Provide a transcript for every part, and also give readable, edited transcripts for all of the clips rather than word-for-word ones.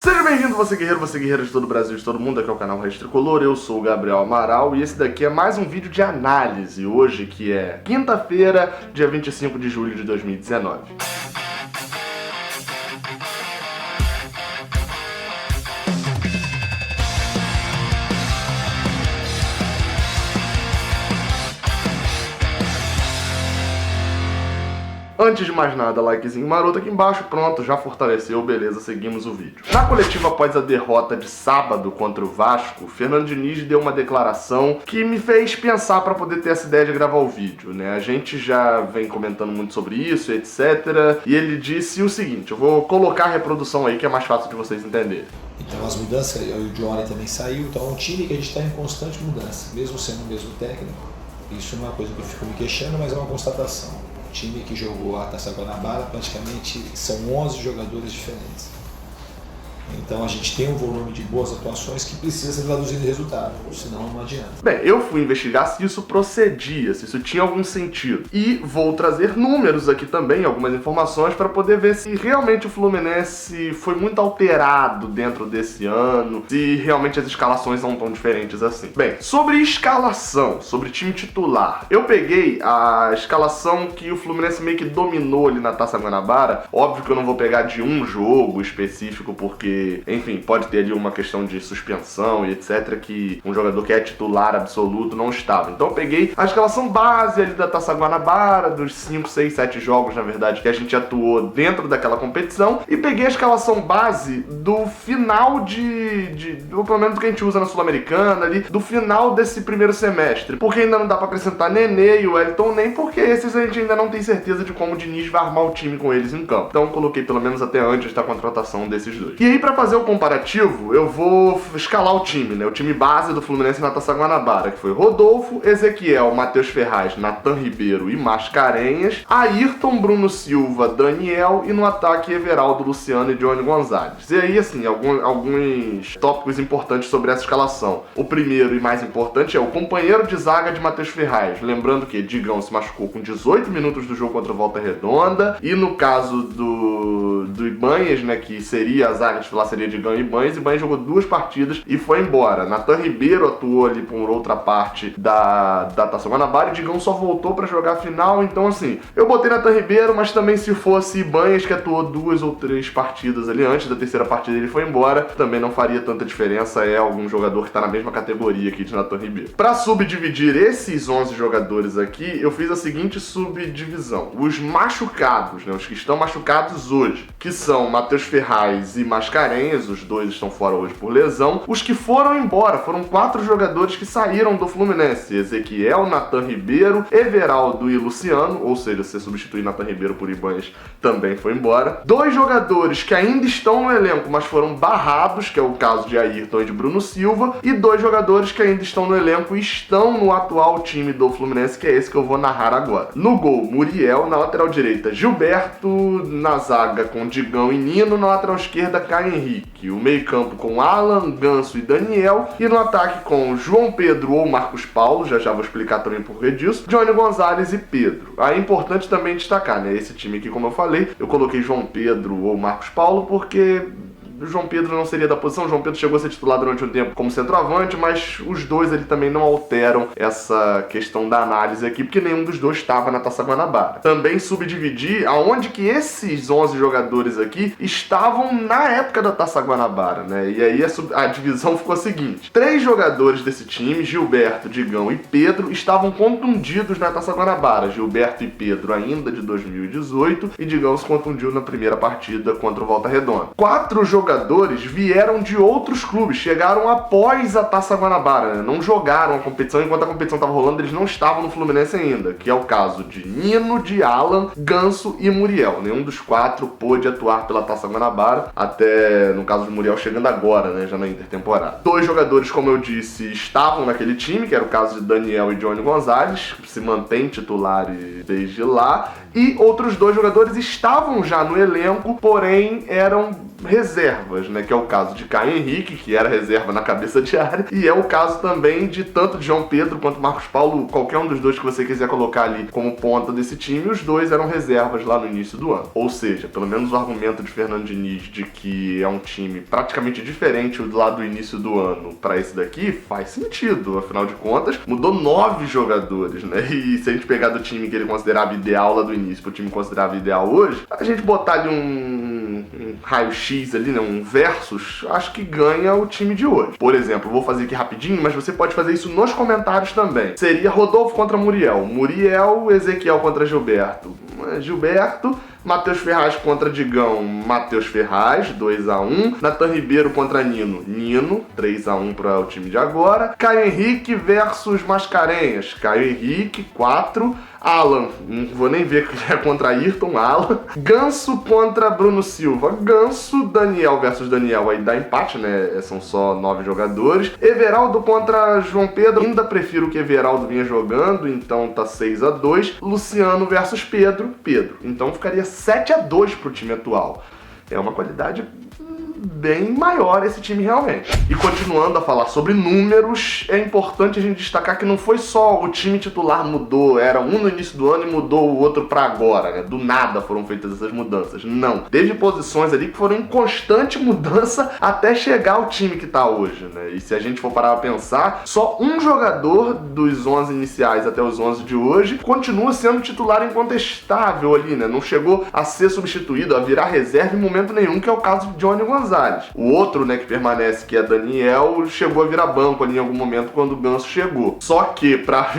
Seja bem-vindo, você guerreira de todo o Brasil e de todo mundo, aqui é o canal Raiz Tricolor, eu sou o Gabriel Amaral e esse daqui é mais um vídeo de análise, hoje que é quinta-feira, dia 25 de julho de 2019. Antes de mais nada, likezinho maroto aqui embaixo, pronto, já fortaleceu, beleza, seguimos o vídeo. Na coletiva após a derrota de sábado contra o Vasco, Fernando Diniz deu uma declaração que me fez pensar para poder ter essa ideia de gravar o vídeo, né? A gente já vem comentando muito sobre isso, etc. E ele disse o seguinte, eu vou colocar a reprodução aí que é mais fácil de vocês entenderem. Então as mudanças, o Johnny também saiu, então é um time que a gente está em constante mudança, mesmo sendo o mesmo técnico. Isso não é uma coisa que eu fico me queixando, mas é uma constatação. O time que jogou a Taça Guanabara praticamente são 11 jogadores diferentes. Então a gente tem um volume de boas atuações que precisa ser traduzido em resultado, senão não adianta. Bem, eu fui investigar se isso procedia, se isso tinha algum sentido. E vou trazer números aqui também, algumas informações, para poder ver se realmente o Fluminense foi muito alterado dentro desse ano, se realmente as escalações são tão diferentes assim. Bem, sobre escalação, sobre time titular, eu peguei a escalação que o Fluminense meio que dominou ali na Taça Guanabara. Óbvio que eu não vou pegar de um jogo específico, porque enfim, pode ter ali uma questão de suspensão e etc, que um jogador que é titular absoluto não estava. Então eu peguei a escalação base ali da Taça Guanabara, dos 5, 6, 7 jogos, na verdade, que a gente atuou dentro daquela competição, e peguei a escalação base do final pelo menos do que a gente usa na Sul-Americana ali, do final desse primeiro semestre. Porque ainda não dá pra acrescentar Nenê e o Wellington, nem porque esses a gente ainda não tem certeza de como o Diniz vai armar o time com eles em campo. Então eu coloquei pelo menos até antes da contratação desses dois. E aí, pra fazer o comparativo, eu vou escalar o time, né? O time base do Fluminense na Taça Guanabara, que foi Rodolfo, Ezequiel, Matheus Ferraz, Nathan Ribeiro e Mascarenhas, Ayrton, Bruno Silva, Daniel e no ataque Everaldo, Luciano e Johnny Gonzalez. E aí, assim, alguns tópicos importantes sobre essa escalação. O primeiro e mais importante é o companheiro de zaga de Matheus Ferraz. Lembrando que Digão se machucou com 18 minutos do jogo contra o Volta Redonda, e no caso do Ibanhas, né, que seria a zaga titular, seria Digão e Ibanhas jogou 2 partidas e foi embora. Nathan Ribeiro atuou ali por outra parte da Taça Guanabara e Digão só voltou pra jogar a final. Então, assim, eu botei Nathan Ribeiro, mas também se fosse Ibanhas, que atuou 2 ou 3 partidas ali antes da terceira partida ele foi embora, também não faria tanta diferença, é algum jogador que tá na mesma categoria aqui de Nathan Ribeiro. Pra subdividir esses 11 jogadores aqui, eu fiz a seguinte subdivisão. Os machucados, né, os que estão machucados hoje, que são Matheus Ferraz e Mascarenhas, os dois estão fora hoje por lesão. Os que foram embora, foram 4 jogadores que saíram do Fluminense: Ezequiel, Nathan Ribeiro, Everaldo e Luciano, ou seja, se substituir Nathan Ribeiro por Ibanhas também foi embora. 2 jogadores que ainda estão no elenco, mas foram barrados, que é o caso de Ayrton e de Bruno Silva, e 2 jogadores que ainda estão no elenco e estão no atual time do Fluminense, que é esse que eu vou narrar agora. No gol, Muriel; na lateral direita, Gilberto; na zaga com Digão e Nino; na lateral esquerda, Caio Henrique; o meio-campo com Alan, Ganso e Daniel; e no ataque com João Pedro ou Marcos Paulo, já vou explicar também por que disso, Johnny Gonzalez e Pedro. É importante também destacar, né, esse time aqui, como eu falei, eu coloquei João Pedro ou Marcos Paulo porque o João Pedro não seria da posição. O João Pedro chegou a ser titular durante um tempo como centroavante, mas os dois ele também não alteram essa questão da análise aqui, porque nenhum dos dois estava na Taça Guanabara. Também subdividir aonde que esses 11 jogadores aqui estavam na época da Taça Guanabara, né? E aí a divisão ficou a seguinte: 3 jogadores desse time, Gilberto, Digão e Pedro, estavam contundidos na Taça Guanabara. Gilberto e Pedro ainda de 2018, e Digão se contundiu na primeira partida contra o Volta Redonda. 4 jogadores vieram de outros clubes, chegaram após a Taça Guanabara, né? Não jogaram a competição, enquanto a competição estava rolando, eles não estavam no Fluminense ainda, que é o caso de Nino, de Alan, Ganso e Muriel. Nenhum dos 4 pôde atuar pela Taça Guanabara, até no caso de Muriel chegando agora, né, já na intertemporada. 2 jogadores, como eu disse, estavam naquele time, que era o caso de Daniel e Johnny Gonzalez, que se mantém titulares desde lá, e outros 2 jogadores estavam já no elenco, porém eram reservas, né? Que é o caso de Caio Henrique, que era reserva na cabeça de área, e é o caso também de tanto de João Pedro quanto Marcos Paulo, qualquer um dos dois que você quiser colocar ali como ponta desse time, os dois eram reservas lá no início do ano. Ou seja, pelo menos o argumento de Fernando Diniz de que é um time praticamente diferente lá do início do ano para esse daqui, faz sentido. Afinal de contas, mudou 9 jogadores, né? E se a gente pegar do time que ele considerava ideal lá do início pro time considerava ideal hoje, a gente botar ali um raio-x ali, né? Um versus, acho que ganha o time de hoje. Por exemplo, vou fazer aqui rapidinho, mas você pode fazer isso nos comentários também. Seria Rodolfo contra Muriel, Muriel, Ezequiel contra Gilberto, Gilberto, Matheus Ferraz contra Digão, Matheus Ferraz, 2-1. Natan Ribeiro contra Nino, Nino, 3-1 para o time de agora. Caio Henrique versus Mascarenhas, Caio Henrique, 4. Alan, não vou nem ver que é contra Ayrton, Alan. Ganso contra Bruno Silva, Ganso. Daniel versus Daniel, aí dá empate, né? São só 9 jogadores. Everaldo contra João Pedro, ainda prefiro que Everaldo vinha jogando, então tá 6-2. Luciano versus Pedro, Pedro. Então ficaria 7-2 pro time atual. É uma qualidade bem maior esse time realmente. E continuando a falar sobre números, é importante a gente destacar que não foi só o time titular mudou, era um no início do ano e mudou o outro pra agora, né? Do nada foram feitas essas mudanças. Não. Teve posições ali que foram em constante mudança até chegar ao time que tá hoje, né? E se a gente for parar pra pensar, só um jogador dos 11 iniciais até os 11 de hoje continua sendo titular incontestável ali, né? Não chegou a ser substituído, a virar reserva em momento nenhum, que é o caso de Johnny Gonzalez. O outro, né, que permanece, que é Daniel, chegou a virar banco ali em algum momento quando o Ganso chegou. Só que, pra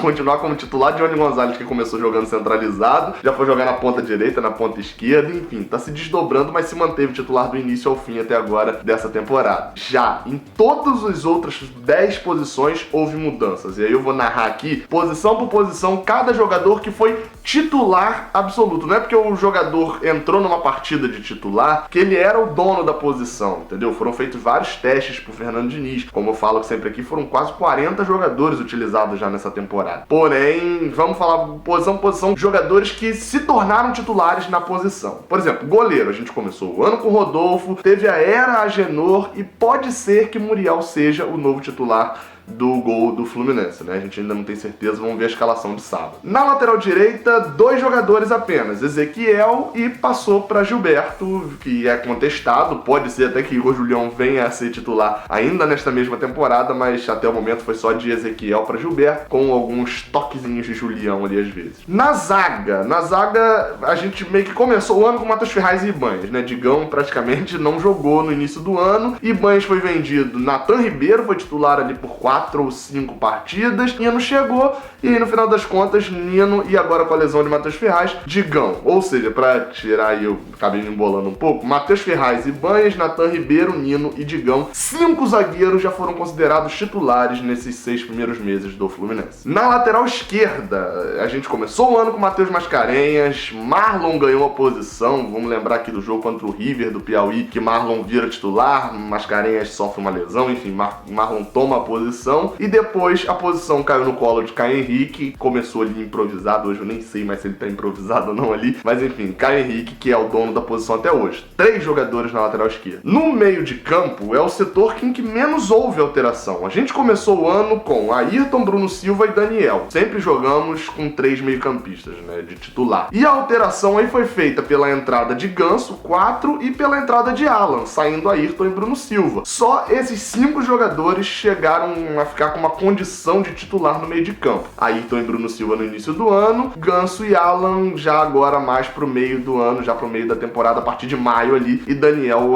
continuar como titular, Johnny Gonzalez, que começou jogando centralizado, já foi jogar na ponta direita, na ponta esquerda, enfim, tá se desdobrando, mas se manteve titular do início ao fim até agora dessa temporada. Já em todas as outras 10 posições houve mudanças. E aí eu vou narrar aqui, posição por posição, cada jogador que foi titular absoluto. Não é porque o jogador entrou numa partida de titular que ele era o dono da posição, entendeu? Foram feitos vários testes por Fernando Diniz. Como eu falo sempre aqui, foram quase 40 jogadores utilizados já nessa temporada. Porém, vamos falar posição por posição, jogadores que se tornaram titulares na posição. Por exemplo, goleiro. A gente começou o ano com o Rodolfo, teve a era Agenor e pode ser que Muriel seja o novo titular do gol do Fluminense, né? A gente ainda não tem certeza, vamos ver a escalação de sábado. Na lateral direita, 2 jogadores apenas, Ezequiel, e passou para Gilberto, que é contestado, pode ser até que o Julião venha a ser titular ainda nesta mesma temporada, mas até o momento foi só de Ezequiel para Gilberto, com alguns toquezinhos de Julião ali às vezes. Na zaga, a gente meio que começou o ano com Matheus Ferraz e Ibanez, né? Digão praticamente não jogou no início do ano, Ibanez foi vendido, Natan Ribeiro foi titular ali por 4 ou 5 partidas, Nino chegou e aí no final das contas Nino e agora com a lesão de Matheus Ferraz, Digão. Ou seja, pra tirar aí, eu acabei me embolando um pouco, Matheus Ferraz, Ibanez, Natan Ribeiro, Nino e Digão. 5 zagueiros já foram considerados titulares nesses 6 primeiros meses do Fluminense. Na lateral esquerda, a gente começou o ano com Matheus Mascarenhas, Marlon ganhou a posição, vamos lembrar aqui do jogo contra o River do Piauí, que Marlon vira titular, Mascarenhas sofre uma lesão, enfim, Marlon toma a posição. E depois a posição caiu no colo de Caio Henrique, começou ali improvisado, hoje eu nem sei mais se ele tá improvisado ou não ali, mas enfim, Caio Henrique, que é o dono da posição até hoje. 3 jogadores na lateral esquerda. No meio de campo é o setor em que menos houve alteração. A gente começou o ano com Ayrton, Bruno Silva e Daniel. Sempre jogamos com 3 meio-campistas, né, de titular. E a alteração aí foi feita pela entrada de Ganso, 4, e pela entrada de Alan, saindo Ayrton e Bruno Silva. Só esses 5 jogadores chegaram a ficar com uma condição de titular no meio de campo. Ayrton e Bruno Silva no início do ano, Ganso e Alan já agora mais pro meio do ano, já pro meio da temporada, a partir de maio ali, e Daniel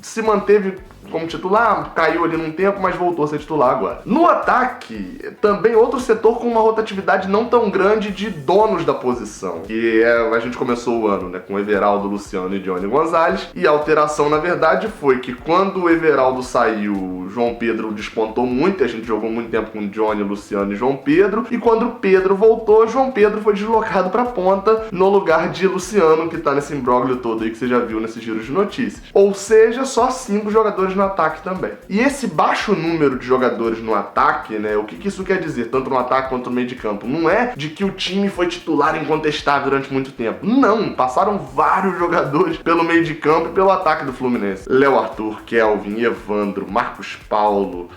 se manteve como titular, caiu ali num tempo, mas voltou a ser titular agora. No ataque, também outro setor com uma rotatividade não tão grande de donos da posição, que a gente começou o ano, né, com Everaldo, Luciano e Johnny Gonzalez, e a alteração, na verdade, foi que quando o Everaldo saiu, João Pedro despontou muito, e a gente jogou muito tempo com Johnny, Luciano e João Pedro, e quando o Pedro voltou, João Pedro foi deslocado pra ponta, no lugar de Luciano, que tá nesse imbróglio todo aí que você já viu nesses giros de notícias. Ou seja, só 5 jogadores jogadores no ataque também. E esse baixo número de jogadores no ataque, né, o que isso quer dizer, tanto no ataque quanto no meio de campo? Não é de que o time foi titular incontestável durante muito tempo. Não, passaram vários jogadores pelo meio de campo e pelo ataque do Fluminense. Léo Arthur, Kelvin, Evandro, Marcos Paulo,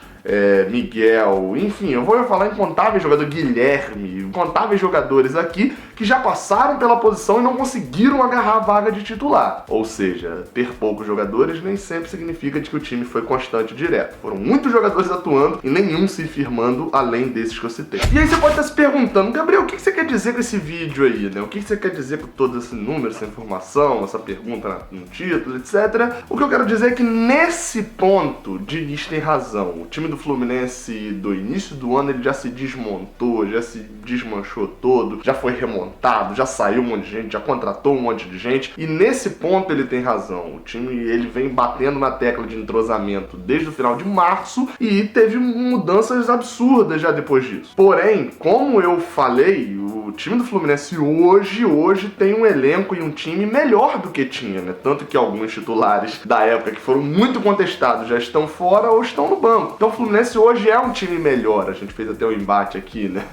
Miguel, enfim, eu vou falar incontáveis jogadores, Guilherme, incontáveis jogadores aqui que já passaram pela posição e não conseguiram agarrar a vaga de titular. Ou seja, ter poucos jogadores nem sempre significa de que o time foi constante e direto. Foram muitos jogadores atuando e nenhum se firmando além desses que eu citei. E aí você pode estar se perguntando, Gabriel, o que você quer dizer com esse vídeo aí, né? O que você quer dizer com todo esse número, essa informação, essa pergunta no título, etc. O que eu quero dizer é que nesse ponto, Diniz tem razão. O time do Fluminense do início do ano ele já se desmontou, já se desmanchou todo, já foi remontado, já saiu um monte de gente, já contratou um monte de gente, e nesse ponto ele tem razão. O time ele vem batendo na tecla de entrosamento desde o final de março e teve mudanças absurdas já depois disso. Porém, como eu falei, o time do Fluminense hoje tem um elenco e um time melhor do que tinha, né? Tanto que alguns titulares da época que foram muito contestados já estão fora ou estão no banco. Então o Fluminense hoje é um time melhor, a gente fez até um embate aqui, né?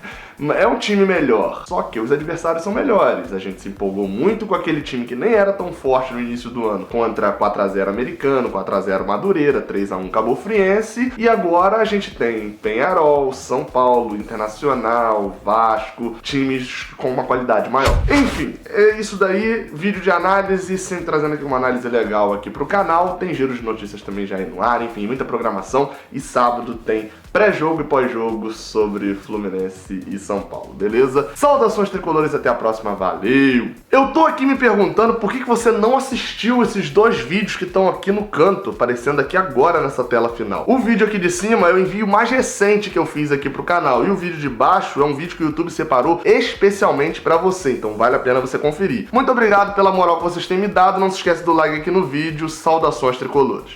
É um time melhor, só que os adversários são melhores. A gente se empolgou muito com aquele time que nem era tão forte no início do ano, contra 4x0 Americano, 4x0 Madureira, 3x1 Cabo Friense, e agora a gente tem Peñarol, São Paulo, Internacional, Vasco, times com uma qualidade maior. Enfim, é isso daí, vídeo de análise, sempre trazendo aqui uma análise legal aqui pro canal, tem giro de notícias também já aí no ar, enfim, muita programação, e sábado tem pré-jogo e pós-jogo sobre Fluminense e São Paulo, beleza? Saudações tricolores, até a próxima, valeu! Eu tô aqui me perguntando por que você não assistiu esses dois vídeos que estão aqui no canto, aparecendo aqui agora nessa tela final. O vídeo aqui de cima é o envio mais recente que eu fiz aqui pro canal, e o vídeo de baixo é um vídeo que o YouTube separou especialmente pra você, então vale a pena você conferir. Muito obrigado pela moral que vocês têm me dado, não se esquece do like aqui no vídeo, saudações tricolores!